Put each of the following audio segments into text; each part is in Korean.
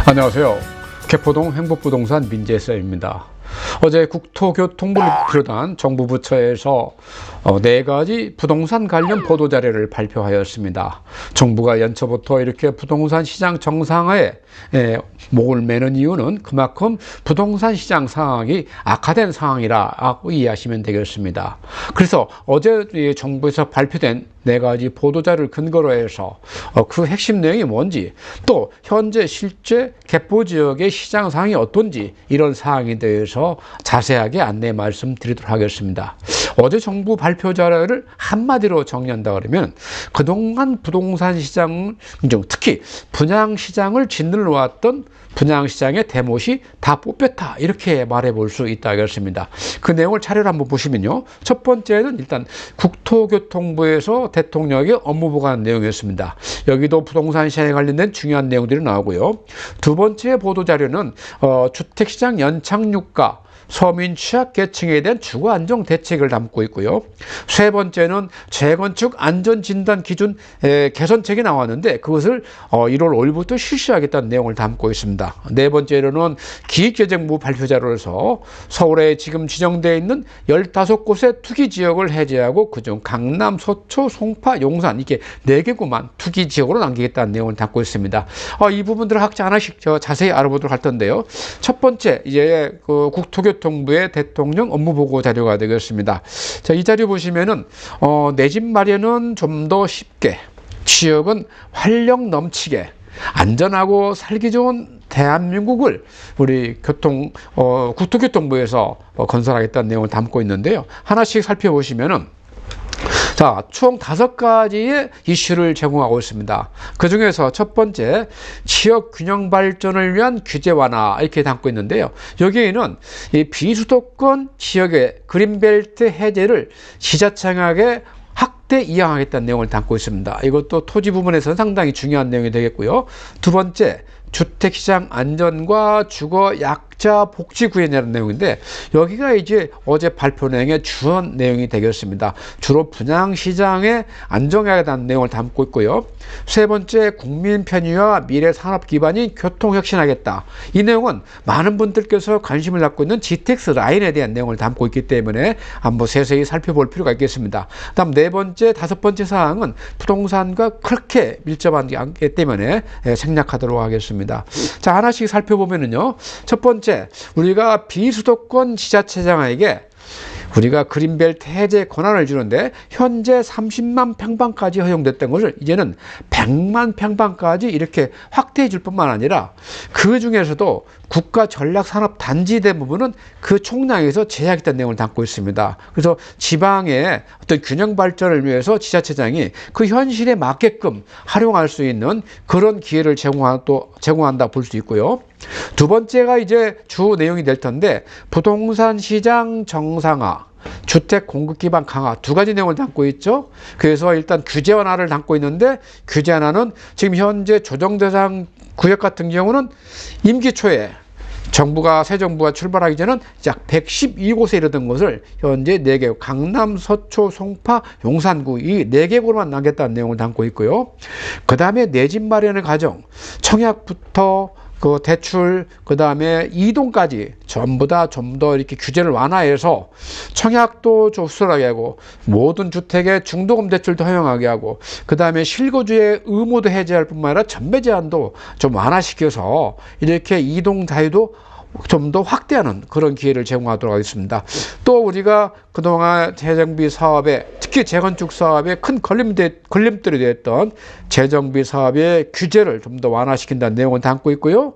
안녕하세요. 개포동 행복부동산 민재쌤입니다. 어제 국토교통부를 비롯한 정부 부처에서 4가지 부동산 관련 보도자료를 발표하였습니다. 정부가 연초부터 이렇게 부동산 시장 정상화에 목을 매는 이유는 그만큼 부동산 시장 상황이 악화된 상황이라고 이해하시면 되겠습니다. 그래서 어제 정부에서 발표된 4가지 보도자료를 근거로 해서 그 핵심 내용이 뭔지, 또 현재 실제 개포 지역의 시장 상황이 어떤지, 이런 사항에 대해서 자세하게 안내 말씀드리도록 하겠습니다. 어제 정부 발표 자료를 한마디로 정리한다 그러면, 그동안 부동산 시장, 특히 분양시장을 짓눌러 왔던 분양시장의 대못이 다 뽑혔다, 이렇게 말해 볼 수 있다 하겠습니다. 그 내용을 차례로 한번 보시면요, 첫 번째는 일단 국토교통부에서 대통령에게 업무 보고한 내용이었습니다. 여기도 부동산 시장에 관련된 중요한 내용들이 나오고요. 두 번째 보도자료는 주택시장 연착륙과 서민 취약계층에 대한 주거 안정 대책을 담고 있고요. 세 번째는 재건축 안전진단 기준 개선책이 나왔는데, 그것을 1월 5일부터 실시하겠다는 내용을 담고 있습니다. 네 번째로는 기획재정부 발표자료에서 서울에 지금 지정되어 있는 15곳의 투기지역을 해제하고 그중 강남, 서초, 송파, 용산, 이렇게 4개구만 투기지역으로 남기겠다는 내용을 담고 있습니다. 이 부분들을 각자 하나씩 자세히 알아보도록 할 텐데요. 첫 번째, 이제 국토교통부의 대통령 업무보고 자료가 되겠습니다. 자, 이 자료 보시면은 내 집 마련은 좀 더 쉽게, 지역은 활력 넘치게, 안전하고 살기 좋은 대한민국을 우리 국토교통부에서 건설하겠다는 내용을 담고 있는데요. 하나씩 살펴보시면은, 자, 총 5가지의 이슈를 제공하고 있습니다. 그 중에서 첫 번째, 지역 균형 발전을 위한 규제 완화, 이렇게 담고 있는데요. 여기에는 이 비수도권 지역의 그린벨트 해제를 지자체장에게 확대 이양하겠다는 내용을 담고 있습니다. 이것도 토지 부분에서는 상당히 중요한 내용이 되겠고요. 두 번째, 주택시장 안전과 주거 약자 복지 구현이라는 내용인데, 여기가 이제 어제 발표 내용의 주원 내용이 되겠습니다. 주로 분양시장의 안정화에 대한 내용을 담고 있고요. 세 번째, 국민 편의와 미래 산업 기반인 교통 혁신하겠다. 이 내용은 많은 분들께서 관심을 갖고 있는 GTX 라인에 대한 내용을 담고 있기 때문에 한번 세세히 살펴볼 필요가 있겠습니다. 다음 네 번째, 다섯 번째 사항은 부동산과 그렇게 밀접하지 않기 때문에 생략하도록 하겠습니다. 자, 하나씩 살펴보면은요, 첫 번째, 우리가 비수도권 지자체장에게 우리가 그린벨트 해제 권한을 주는데, 현재 30만 평방까지 허용됐던 것을 이제는 100만 평방까지 이렇게 확대해 줄 뿐만 아니라, 그 중에서도 국가 전략 산업 단지 대부분은 그 총량에서 제약했다는 내용을 담고 있습니다. 그래서 지방의 어떤 균형 발전을 위해서 지자체장이 그 현실에 맞게끔 활용할 수 있는 그런 기회를 제공한다 볼 수 있고요. 두 번째가 이제 주 내용이 될 텐데, 부동산 시장 정상화, 주택 공급 기반 강화, 2가지 내용을 담고 있죠. 그래서 일단 규제 완화를 담고 있는데, 규제 완화는 지금 현재 조정 대상 구역 같은 경우는 임기 초에 새 정부가 출발하기 전에는 약 112곳에 이르던 것을 현재 4개, 강남, 서초, 송파, 용산구, 이 4개구로만 남겼다는 내용을 담고 있고요. 그 다음에 내 집 마련의 과정, 청약부터 그 대출, 그 다음에 이동까지 전부 다 좀 더 이렇게 규제를 완화해서 청약도 좀 수월하게 하고, 모든 주택의 중도금 대출도 허용하게 하고, 그 다음에 실거주의 의무도 해제할 뿐만 아니라 전매 제한도 좀 완화시켜서 이렇게 이동 자유도 좀 더 확대하는 그런 기회를 제공하도록 하겠습니다. 또 우리가 그동안 재정비 사업에, 특히 재건축 사업에 큰 걸림돌이 됐던 재정비 사업의 규제를 좀 더 완화시킨다는 내용을 담고 있고요.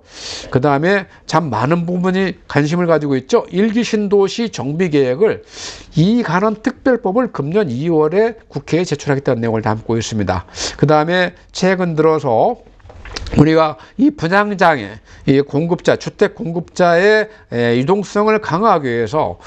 그 다음에 참 많은 부분이 관심을 가지고 있죠. 1기 신도시 정비계획을 이관한 특별법을 금년 2월에 국회에 제출하겠다는 내용을 담고 있습니다. 그 다음에 최근 들어서 우리가 이 분양장의 이 공급자, 주택 공급자의 유동성을 강화하기 위해서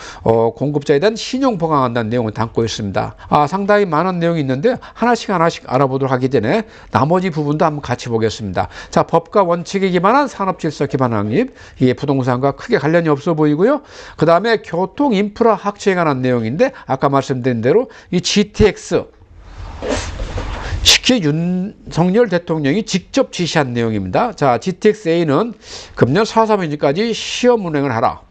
공급자에 대한 신용 보강한다는 내용을 담고 있습니다. 상당히 많은 내용이 있는데 하나씩 알아보도록 하기 전에 나머지 부분도 한번 같이 보겠습니다. 자, 법과 원칙에 기반한 산업질서 기반 확립, 이게 부동산과 크게 관련이 없어 보이고요. 그 다음에 교통 인프라 확충에 관한 내용인데, 아까 말씀드린 대로 이 GTX 특히 윤석열 대통령이 직접 지시한 내용입니다. 자, GTX-A는 금년 4, 3일까지 시험 운행을 하라.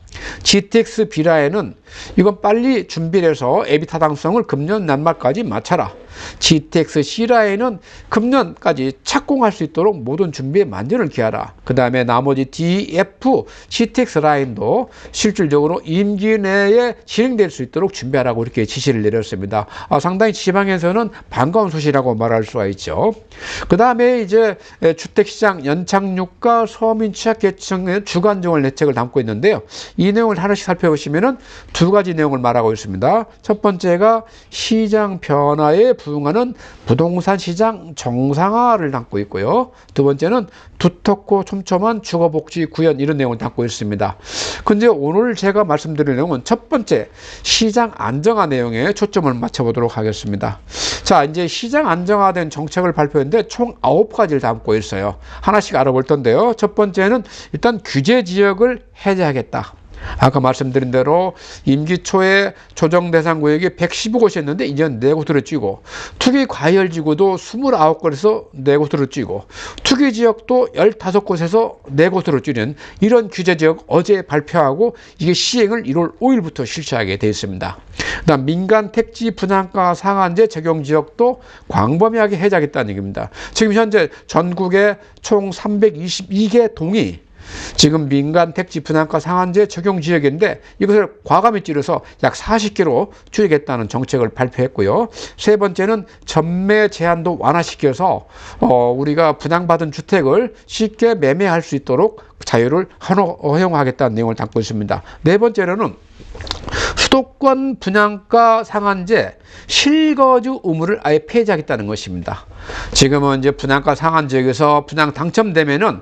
GTX-B라에는 이건 빨리 준비를 해서 예비 타당성을 금년 연말까지 마쳐라. GTX-C라인은 금년까지 착공할 수 있도록 모든 준비에 만전을 기하라. 그 다음에 나머지 D, F, GTX 라인도 실질적으로 임기 내에 진행될 수 있도록 준비하라고 이렇게 지시를 내렸습니다. 상당히 지방에서는 반가운 소식이라고 말할 수가 있죠. 그 다음에 이제 주택시장 연착륙과 서민 취약계층의 주거안정을 대책을 담고 있는데요. 이 내용을 하나씩 살펴보시면은 두 가지 내용을 말하고 있습니다. 첫 번째가 시장 변화에 부응하는 부동산 시장 정상화를 담고 있고요. 두 번째는 두텁고 촘촘한 주거복지 구현 이런 내용을 담고 있습니다. 근데 오늘 제가 말씀드릴 내용은 첫 번째 시장 안정화 내용에 초점을 맞춰보도록 하겠습니다. 자, 이제 시장 안정화된 정책을 발표했는데 총 9가지를 담고 있어요. 하나씩 알아볼 텐데요. 첫 번째는 일단 규제 지역을 해제하겠다. 아까 말씀드린 대로 임기 초에 조정 대상 구역이 115곳이었는데 이제 4곳으로 찌고, 투기 과열 지구도 29곳에서 4곳으로 찌고, 투기 지역도 15곳에서 4곳으로 찌는 이런 규제 지역 어제 발표하고 이게 시행을 1월 5일부터 실시하게 되어 있습니다. 그다음 민간 택지 분양가 상한제 적용 지역도 광범위하게 해제하겠다는 얘기입니다. 지금 현재 전국에 총 322개 동이 지금 민간 택지 분양가 상한제 적용 지역인데 이것을 과감히 줄여서 약 40개로 줄이겠다는 정책을 발표했고요. 세 번째는 전매 제한도 완화시켜서 우리가 분양받은 주택을 쉽게 매매할 수 있도록 자유를 허용하겠다는 내용을 담고 있습니다. 네 번째로는 수도권 분양가 상한제 실거주 의무를 아예 폐지하겠다는 것입니다. 지금은 이제 분양가 상한 지역에서 분양 당첨되면은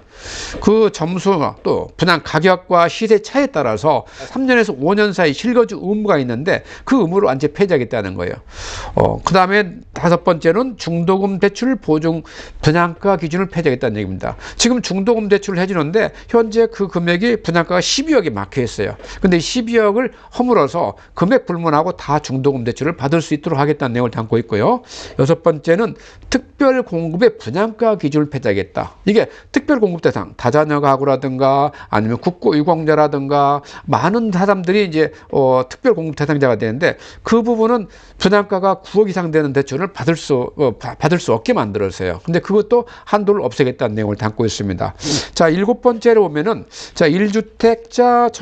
그 점수가 또 분양 가격과 시세 차이에 따라서 3년에서 5년 사이 실거주 의무가 있는데 그 의무를 완전히 폐지하겠다는 거예요. 그 다음에 다섯 번째는 중도금 대출 보증 분양가 기준을 폐지하겠다는 얘기입니다. 지금 중도금 대출을 해주는데 현재 그 금액이 분양가가 12억에 막혀 있어요. 근데 12억을 허물어서 금액 불문하고 다 중도금 대출을 받을 수 있도록 하겠다는 내용을 담고 있고요. 여섯 번째는 특별 공급의 분양가 기준을 폐지하겠다. 이게 특별 공급 대상, 다자녀 가구라든가 아니면 국고 유공자라든가 많은 사람들이 이제 특별 공급 대상자가 되는데 그 부분은 분양가가 9억 이상 되는 대출을 받을 수 없게 만들었어요. 근데 그것도 한도를 없애겠다는 내용을 담고 있습니다. 자, 일곱 번째로 보면은 자, 1주택자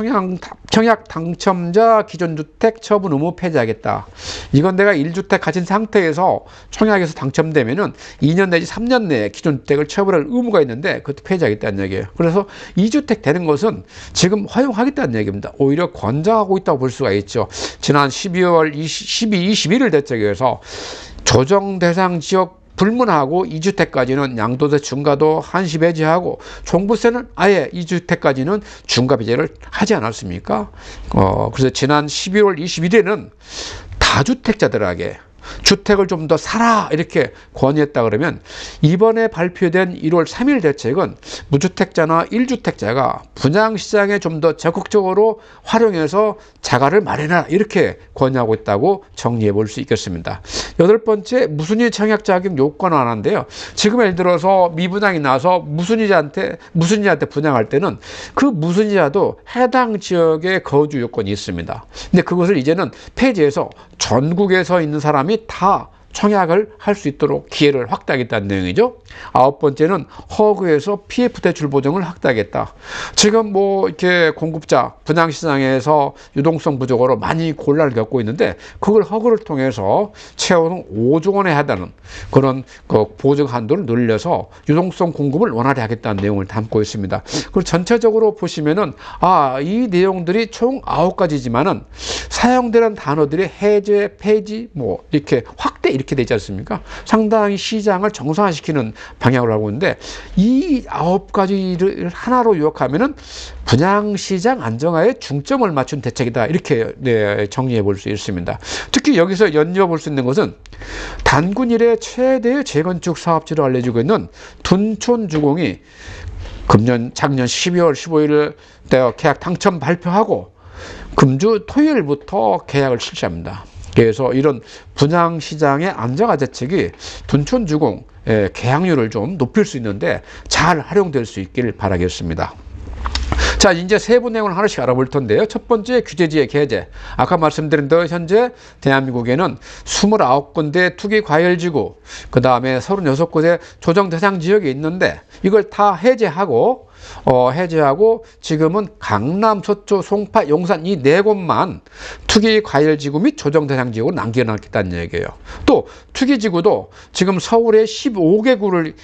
청약 당첨자 기존주택 처분 의무 폐지하겠다. 이건 내가 1주택 가진 상태에서 청약에서 당첨되면은 2년 내지 3년 내에 기존주택을 처분할 의무가 있는데 그것도 폐지하겠다는 얘기예요. 그래서 2주택 되는 것은 지금 허용하겠다는 얘기입니다. 오히려 권장하고 있다고 볼 수가 있죠. 지난 12월 21일 대책에서 조정 대상 지역 불문하고 2주택까지는 양도세 중과도 한시 배제하고 종부세는 아예 2주택까지는 중과 배제를 하지 않았습니까? 그래서 지난 12월 21일에는 다주택자들에게 주택을 좀 더 사라 이렇게 권유했다 그러면 이번에 발표된 1월 3일 대책은 무주택자나 1주택자가 분양시장에 좀 더 적극적으로 활용해서 자가를 마련하라 이렇게 권유하고 있다고 정리해 볼 수 있겠습니다. 여덟 번째, 무순위 청약 자격 요건 완화인데요. 지금 예를 들어서 미분양이 나서 무순위자한테 분양할 때는 그 무순위자도 해당 지역의 거주 요건이 있습니다. 근데 그것을 이제는 폐지해서 전국에서 있는 사람이 다 청약을 할 수 있도록 기회를 확대하겠다는 내용이죠. 아홉 번째는 허그에서 PF 대출 보증을 확대하겠다. 지금 이렇게 공급자 분양시장에서 유동성 부족으로 많이 곤란을 겪고 있는데 그걸 허그를 통해서 최소 5조 원에 해당하는 그런 보증 한도를 늘려서 유동성 공급을 원활히 하겠다는 내용을 담고 있습니다. 그리고 전체적으로 보시면은 이 내용들이 총 9가지지만은 사용되는 단어들이 해제, 폐지, 이렇게 확대 이렇게 되지 않습니까? 상당히 시장을 정상화시키는 방향으로 하고 있는데 이 9가지를 하나로 요약하면은 분양시장 안정화에 중점을 맞춘 대책이다 이렇게 정리해 볼 수 있습니다. 특히 여기서 연이어 수 있는 것은 단군 이래 최대의 재건축 사업지로 알려지고 있는 둔촌주공이 작년 12월 15일 계약 당첨 발표하고 금주 토요일부터 계약을 실시합니다. 그래서 이런 분양시장의 안정화 대책이 둔촌주공 계약률을 좀 높일 수 있는데 잘 활용될 수 있기를 바라겠습니다. 자, 이제 세부 내용을 하나씩 알아볼 텐데요. 첫 번째, 규제지의 개제. 아까 말씀드린 대로 현재 대한민국에는 29군데 투기과열지구, 그 다음에 36곳의 조정대상지역이 있는데 이걸 다 해제하고 지금은 강남, 서초, 송파, 용산 이 4곳만 투기과열지구 및 조정대상지역으로 남겨놨겠다는 얘기예요. 또 투기지구도 지금 서울에 15개구를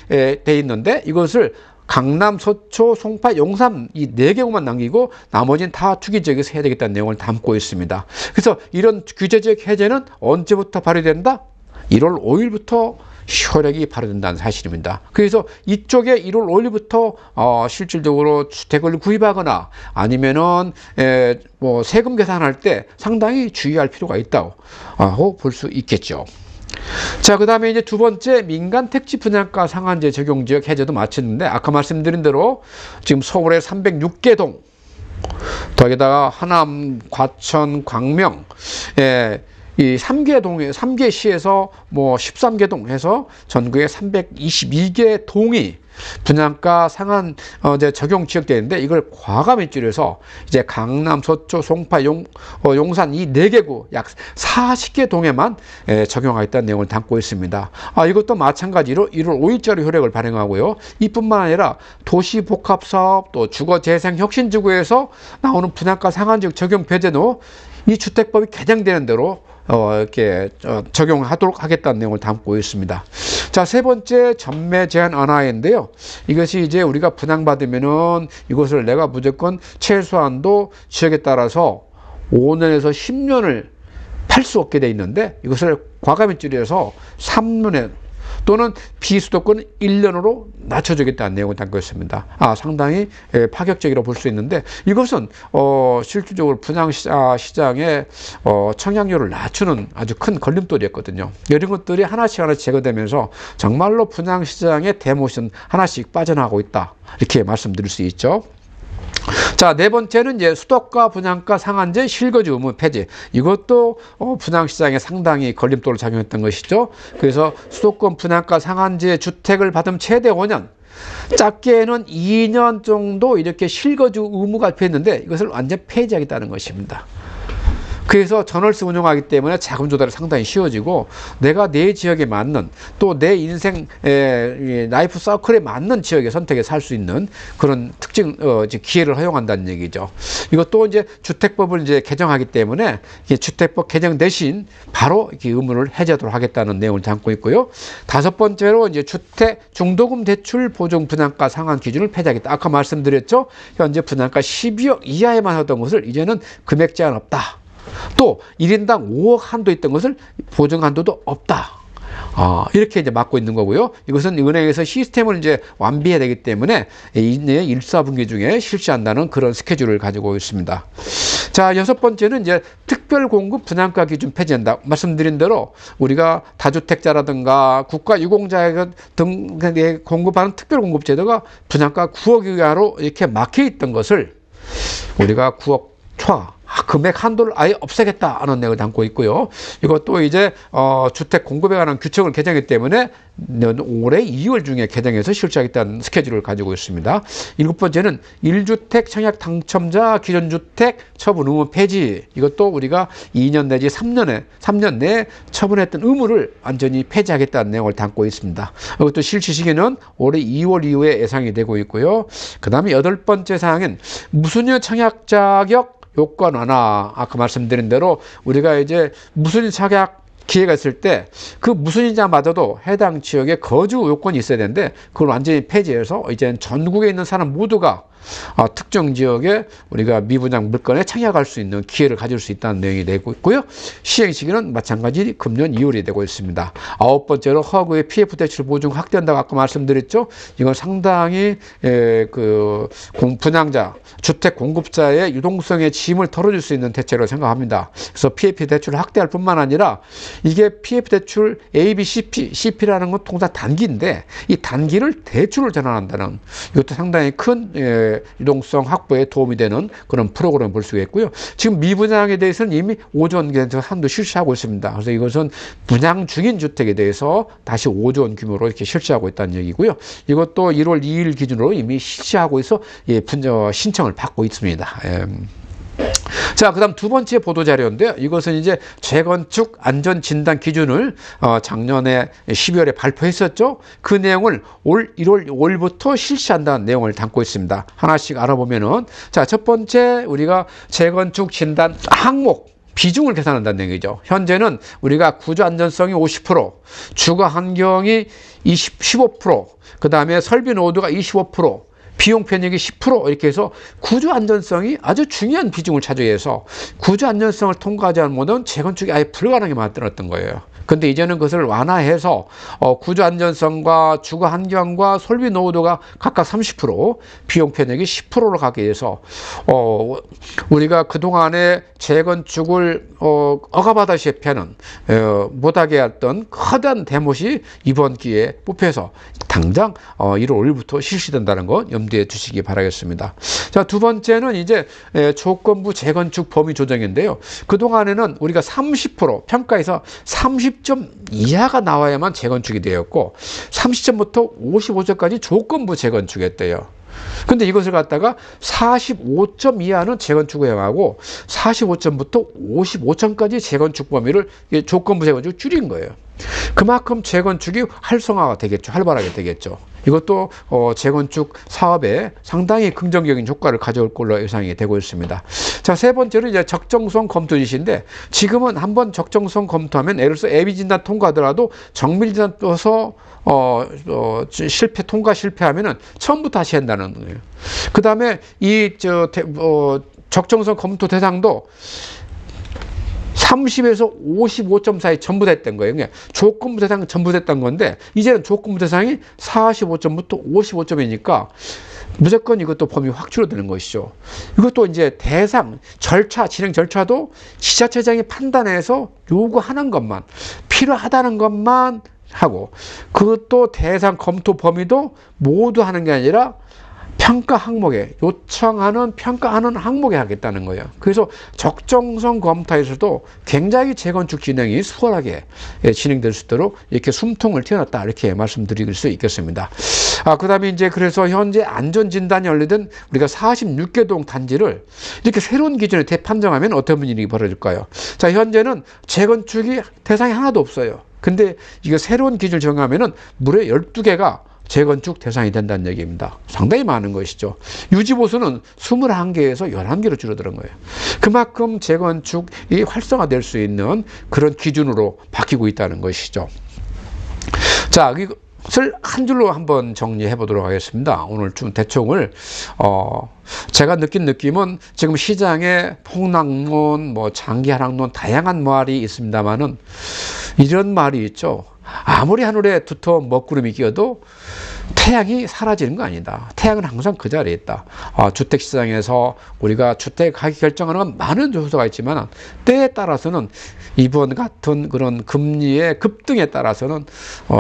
돼 있는데 이것을 강남, 서초, 송파, 용산 이 4개국만 남기고 나머지는 다 투기지역에서 해야 되겠다는 내용을 담고 있습니다. 그래서 이런 규제적 해제는 언제부터 발효된다? 1월 5일부터 효력이 발효된다는 사실입니다. 그래서 이쪽에 1월 5일부터 실질적으로 주택을 구입하거나 아니면은 뭐 세금 계산할 때 상당히 주의할 필요가 있다고 볼 수 있겠죠. 자, 그 다음에 이제 두 번째, 민간 택지 분양가 상한제 적용 지역 해제도 마쳤는데 아까 말씀드린 대로 지금 서울에 306개 동, 거기다가 하남, 과천, 광명, 이 3개 시에서 뭐 13개 동 해서 전국에 322개 동이 분양가 상한 적용 지역되는데 이걸 과감히 줄여서 이제 강남, 서초, 송파, 용산 이 4개구 약 40개 동에만 적용하겠다는 내용을 담고 있습니다. 이것도 마찬가지로 1월 5일자로 효력을 발행하고요. 이뿐만 아니라 도시복합사업 또 주거재생혁신지구에서 나오는 분양가 상한 지역 적용 배제도 이 주택법이 개정되는 대로 이렇게 적용하도록 하겠다는 내용을 담고 있습니다. 자, 세 번째, 전매 제한 완화인데요. 이것이 이제 우리가 분양받으면은 이것을 내가 무조건 최소한도 지역에 따라서 5년에서 10년을 팔 수 없게 돼 있는데 이것을 과감히 줄여서 3년에 또는 비수도권 1년으로 낮춰주겠다는 내용을 담고 있습니다. 상당히 파격적이라고 볼 수 있는데 이것은 실질적으로 분양시장의 청약률을 낮추는 아주 큰 걸림돌이었거든요. 이런 것들이 하나씩 제거되면서 정말로 분양시장의 대모션 하나씩 빠져나가고 있다, 이렇게 말씀드릴 수 있죠. 자, 네 번째는 이제 수도가 분양가 상한제 실거주 의무 폐지. 이것도 분양시장에 상당히 걸림돌을 작용했던 것이죠. 그래서 수도권 분양가 상한제 주택을 받으면 최대 5년, 작게는 2년 정도 이렇게 실거주 의무가 필요했는데 이것을 완전 폐지하겠다는 것입니다. 그래서 전월세 운영하기 때문에 자금 조달이 상당히 쉬워지고 내가 내 지역에 맞는 또 내 인생 라이프 서클에 맞는 지역에 선택해 살 수 있는 그런 특징 기회를 허용한다는 얘기죠. 이것도 이제 주택법을 이제 개정하기 때문에 주택법 개정 대신 바로 이렇게 의무를 해제하도록 하겠다는 내용을 담고 있고요. 다섯 번째로 이제 주택 중도금 대출 보증 분양가 상한 기준을 폐지하겠다. 아까 말씀드렸죠. 현재 분양가 12억 이하에만 하던 것을 이제는 금액 제한 없다. 또 1인당 5억 한도 있던 것을 보증 한도도 없다. 이렇게 이제 막고 있는 거고요. 이것은 은행에서 시스템을 이제 완비해야 되기 때문에 1, 4분기 중에 실시한다는 그런 스케줄을 가지고 있습니다. 자, 여섯 번째는 이제 특별 공급 분양가 기준 폐지한다. 말씀드린 대로 우리가 다주택자라든가 국가 유공자 등 공급하는 특별 공급 제도가 분양가 9억 이하로 이렇게 막혀 있던 것을 우리가 9억 초과 금액 한도를 아예 없애겠다 하는 내용을 담고 있고요. 이것도 이제 주택 공급에 관한 규칙을 개정했기 때문에 올해 2월 중에 개정해서 실시하겠다는 스케줄을 가지고 있습니다. 일곱 번째는 1주택 청약 당첨자 기존주택 처분 의무 폐지. 이것도 우리가 2년 내지 3년 내에 처분했던 의무를 완전히 폐지하겠다는 내용을 담고 있습니다. 이것도 실시 시기는 올해 2월 이후에 예상이 되고 있고요. 그 다음에 여덟 번째 사항은 무수녀 청약 자격 요건 완화. 아까 말씀드린 대로 우리가 이제 무순위 청약 기회가 있을 때 그 무순위자마저도 해당 지역에 거주 요건이 있어야 되는데 그걸 완전히 폐지해서 이제는 전국에 있는 사람 모두가 특정 지역에 우리가 미분양 물건에 청약할 수 있는 기회를 가질 수 있다는 내용이 되고 있고요. 시행 시기는 마찬가지 금년 2월이 되고 있습니다. 아홉 번째로 허그의 PF 대출 보증 확대한다고 아까 말씀드렸죠. 이건 상당히 분양자, 주택 공급자의 유동성의 짐을 덜어줄 수 있는 대책으로 생각합니다. 그래서 PF 대출을 확대할 뿐만 아니라 이게 PF 대출 A, B, CP라는 건 통상 단기인데 이 단기를 대출을 전환한다는 이것도 상당히 큰 유동성 확보에 도움이 되는 그런 프로그램을 볼 수가 있고요. 지금 미분양에 대해서는 이미 5조 원 한도 실시하고 있습니다. 그래서 이것은 분양 중인 주택에 대해서 다시 5조 원 규모로 이렇게 실시하고 있다는 얘기고요. 이것도 1월 2일 기준으로 이미 실시하고 있어 신청을 받고 있습니다. 자, 그 다음 두 번째 보도자료인데요. 이것은 이제 재건축 안전진단 기준을 작년에 12월에 발표했었죠. 그 내용을 올 1월 5일부터 실시한다는 내용을 담고 있습니다. 하나씩 알아보면은, 자, 첫 번째 우리가 재건축 진단 항목 비중을 계산한다는 얘기죠. 현재는 우리가 구조 안전성이 50%, 주거 환경이 15%, 그 다음에 설비 노후도가 25%, 비용 편익이 10% 이렇게 해서 구조 안전성이 아주 중요한 비중을 차지해서 구조 안전성을 통과하지 않은 모든 재건축이 아예 불가능하게 만들었던 거예요. 근데 이제는 그것을 완화해서 구조 안전성과 주거 환경과 설비 노후도가 각각 30%, 비용 편익이 10%로 가게 해서 우리가 그동안에 재건축을 억압하다시피 하는 못하게 했던 커다란 대못이 이번 기회에 뽑혀서 당장 1월 5일부터 실시된다는 거 염두에 두시기 바라겠습니다. 자, 두 번째는 이제 조건부 재건축 범위 조정인데요. 그동안에는 우리가 30% 평가에서 30점 이하가 나와야만 재건축이 되었고 30점부터 55점까지 조건부 재건축이었대요. 근데 이것을 갖다가 45점 이하는 재건축을 행하고 45점부터 55점까지 재건축 범위를 조건부 재건축을 줄인 거예요. 그만큼 재건축이 활성화가 되겠죠. 활발하게 되겠죠. 이것도 재건축 사업에 상당히 긍정적인 효과를 가져올 걸로 예상이 되고 있습니다. 자, 세 번째로 이제 적정성 검토 지시인데, 지금은 한번 적정성 검토하면 예를 들어서 예비 진단 통과하더라도 정밀 진단 떠서 통과 실패하면은 처음부터 다시 한다는 거예요. 그 다음에 적정성 검토 대상도 30에서 55점 사이 전부 됐던 거예요. 그러니까 조건부 대상은 전부 됐던 건데, 이제는 조건부 대상이 45점부터 55점이니까 무조건 이것도 범위 확 줄어드는 것이죠. 이것도 이제 진행 절차도 지자체장이 판단해서 요구하는 것만, 필요하다는 것만 하고, 그것도 대상 검토 범위도 모두 하는 게 아니라 평가 항목에 평가하는 항목에 하겠다는 거예요. 그래서 적정성 검토에서도 굉장히 재건축 진행이 수월하게 진행될 수 있도록 이렇게 숨통을 튀어놨다, 이렇게 말씀드릴 수 있겠습니다. 그 다음에 이제 그래서 현재 안전진단이 완료된 우리가 46개 동 단지를 이렇게 새로운 기준에 대판정하면 어떤 일이 벌어질까요? 자, 현재는 재건축이 대상이 하나도 없어요. 근데 이거 새로운 기준을 정하면은 무려 12개가 재건축 대상이 된다는 얘기입니다. 상당히 많은 것이죠. 유지보수는 21개에서 11개로 줄어드는 거예요. 그만큼 재건축이 활성화될 수 있는 그런 기준으로 바뀌고 있다는 것이죠. 자, 이것을 한 줄로 한번 정리해 보도록 하겠습니다. 오늘 좀 대충을 제가 느낀 느낌은 지금 시장에 폭락론, 장기 하락론 다양한 말이 있습니다만은 이런 말이 있죠. 아무리 하늘에 두터운 먹구름이 끼어도 태양이 사라지는 거 아니다. 태양은 항상 그 자리에 있다. 주택시장에서 우리가 주택 가격 결정하는 건 많은 요소가 있지만 때에 따라서는 이번 같은 그런 금리의 급등에 따라서는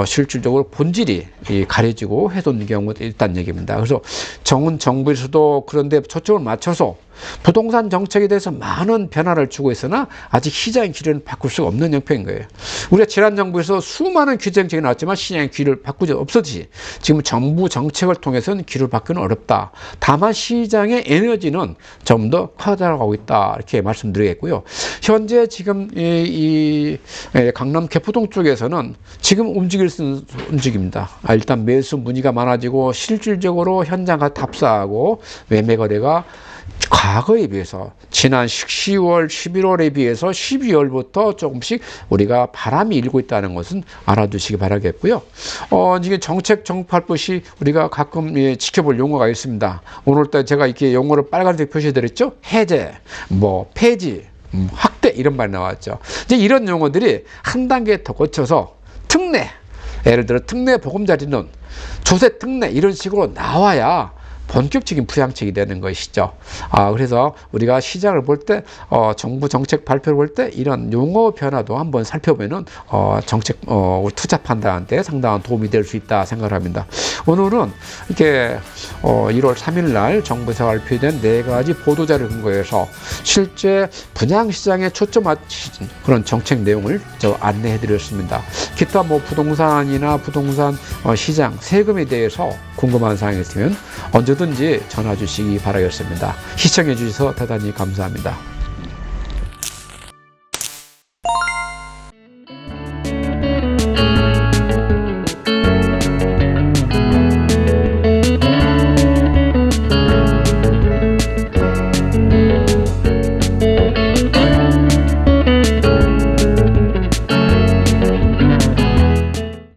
실질적으로 본질이 가려지고 훼손된 경우가 있다는 얘기입니다. 그래서 정부에서도 그런데 초점을 맞춰서 부동산 정책에 대해서 많은 변화를 주고 있으나 아직 시장의 기류는 바꿀 수가 없는 형편인 거예요. 우리가 지난 정부에서 수많은 규제 정책이 나왔지만 시장의 기류를 바꾸지 없었지. 지금 정부 정책을 통해서는 기류를 바꾸는 어렵다. 다만 시장의 에너지는 좀 더 커져가고 있다, 이렇게 말씀드리겠고요. 현재 지금 이 강남 개포동 쪽에서는 지금 움직일 수 움직입니다. 일단 매수 문의가 많아지고 실질적으로 현장 가서 답사하고 매매 거래가 과거에 비해서 지난 10월, 11월에 비해서 12월부터 조금씩 우리가 바람이 일고 있다는 것은 알아두시기 바라겠고요. 이게 정책 정파할 시 우리가 가끔 지켜볼 용어가 있습니다. 오늘도 제가 이렇게 용어를 빨간색 표시해드렸죠. 해제, 폐지, 확대 이런 말이 나왔죠. 이제 이런 용어들이 한 단계 더 거쳐서 특례, 예를 들어 특례 보금자리론, 조세 특례 이런 식으로 나와야 본격적인 부양책이 되는 것이죠. 그래서 우리가 시장을 볼 때, 정부 정책 발표를 볼 때 이런 용어 변화도 한번 살펴보면은 정책 투자 판단한테 상당한 도움이 될 수 있다 생각을 합니다. 오늘은 이렇게 1월 3일 날 정부에서 발표된 4가지 보도자를 근거해서 실제 분양시장에 초점 맞춘 그런 정책 내용을 안내해 드렸습니다. 기타 부동산이나 부동산 시장 세금에 대해서 궁금한 사항이 있으면 언제든지 전화 주시기 바라겠습니다. 시청해 주셔서 대단히 감사합니다.